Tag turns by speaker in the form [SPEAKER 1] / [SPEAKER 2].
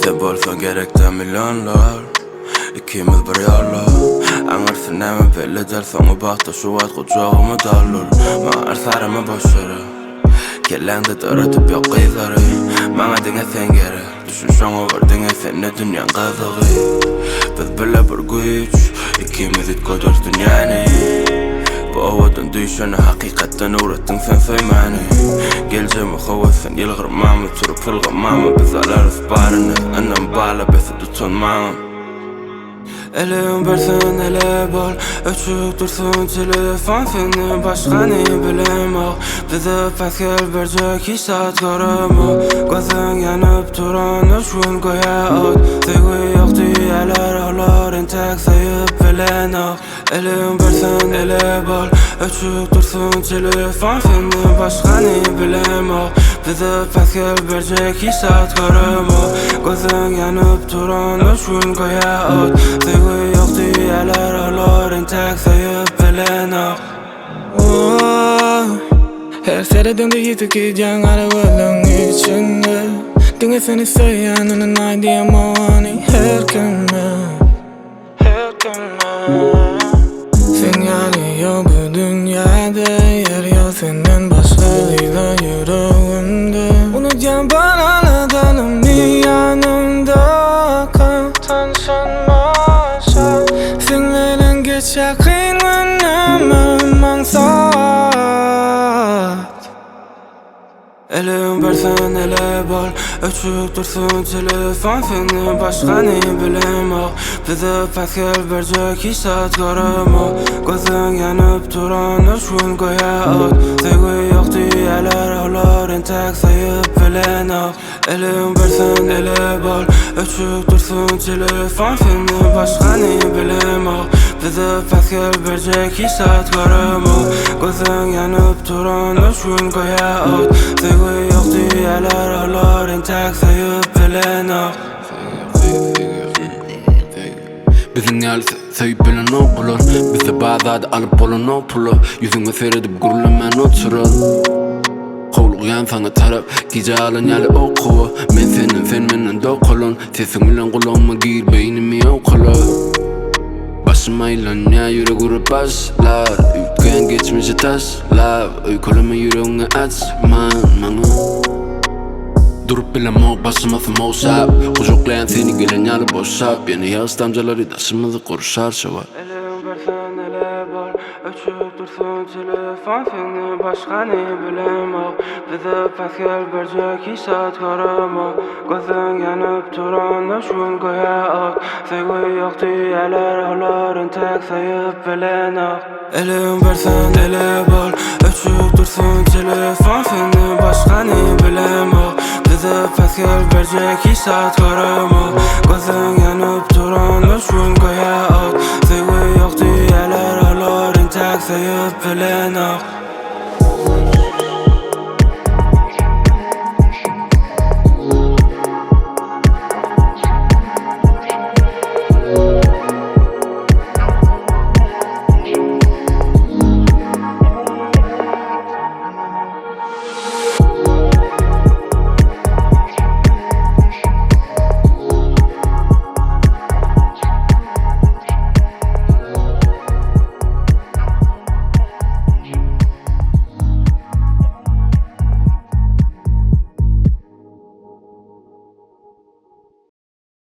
[SPEAKER 1] Sen bolsan gerekten milyonlar İkimiz bir yollar Anırsın näme belli der soňa bakda şu wagt gojagymı dallar Maňa sarama boşary Kelläňde döretyp ýok gyzary Maňa diňe sen gerek Düşünşoňa bir diňe senne dünýäň gyzygy Biz bile bir güýç İkimiz itkodur dünýäni Bu owadan düşeni hakikatten uğrattın sen söymani Geljemi howasyn ýylgyrmamy turup pulgamamy Biz alarys baryny anam bala besi tutunmam Elim bersen ele bol Öçük dursun telefon seni başka ne bilemok Bize paskel berjek hiç saat göremok Gözün yanıp duran öçün goya ot Sevgi yok diyeler ağların tek sayıp bilenok Elim bersen ele bol Öçük dursun telefon seni başka ne bilemok Bize paskel berjek hiç saat göremok Gözün yanıp duran öçün goya ot Sevgi yok diyeler ağların tek sayıp bilenok
[SPEAKER 2] Her seredende yitip gidýän arabalyň içinde Diňe seni söýýän onun aýdýan many her kime Sen ýaly ýok bu dünýäde yer ýok senden başga ýyla ýüregimde Unutýan banalarymny ýanymda tanşanmaşa Sen bilen geçýär kyn günüm maňsat
[SPEAKER 1] Elim bersen ele bol Öçük dursun telefon seni başka ne bilemok Bize paskel berjek hiç saat göremok Gözün yanıp duran öçün goya ot Sevgi yok diyeler ağların tek sayıp bilenok Elim bersen ele bol Öçük dursun telefon seni başka ne bilemok Bize paskel berjek hiç saat göremok Gözün yanıp duran öçün goya ot Sevgi yok diyeler ağların tek sayıp bilenok
[SPEAKER 3] Bizim ýaly söýüp bilen okular Bize bazada alyp bolan okular Yüzüňe seredip gürlemän oturar Howlugyan sana tarap Gije alan ýaly okuwa Men senin sen menden dokulan Sesin bilen gulagyma gir beynimi okular Başyma ýylanýa ýüreg urup başlar Üýtgen geçmişe taşlar Öýkeleme ýüregiňe açman maňa Durup bilemok başymasym owşap Gujuklayan seni gelen ýaly boşap Ýene ýaş damjalary daşymyzy gurşar şowa
[SPEAKER 1] Elim bersen ele bol Öçük dursun telefon seni başka ne bilemok Bize paskel berjek hiç saat göremok Gözün yanıp duran öçün goya ot Sevgi yok diyeler ağların tek sayıp bilenok Elim bersen ele bol Öçük dursun telefon seni başka ne bilemok Bize paskel berjek hiç saat göremok Gözün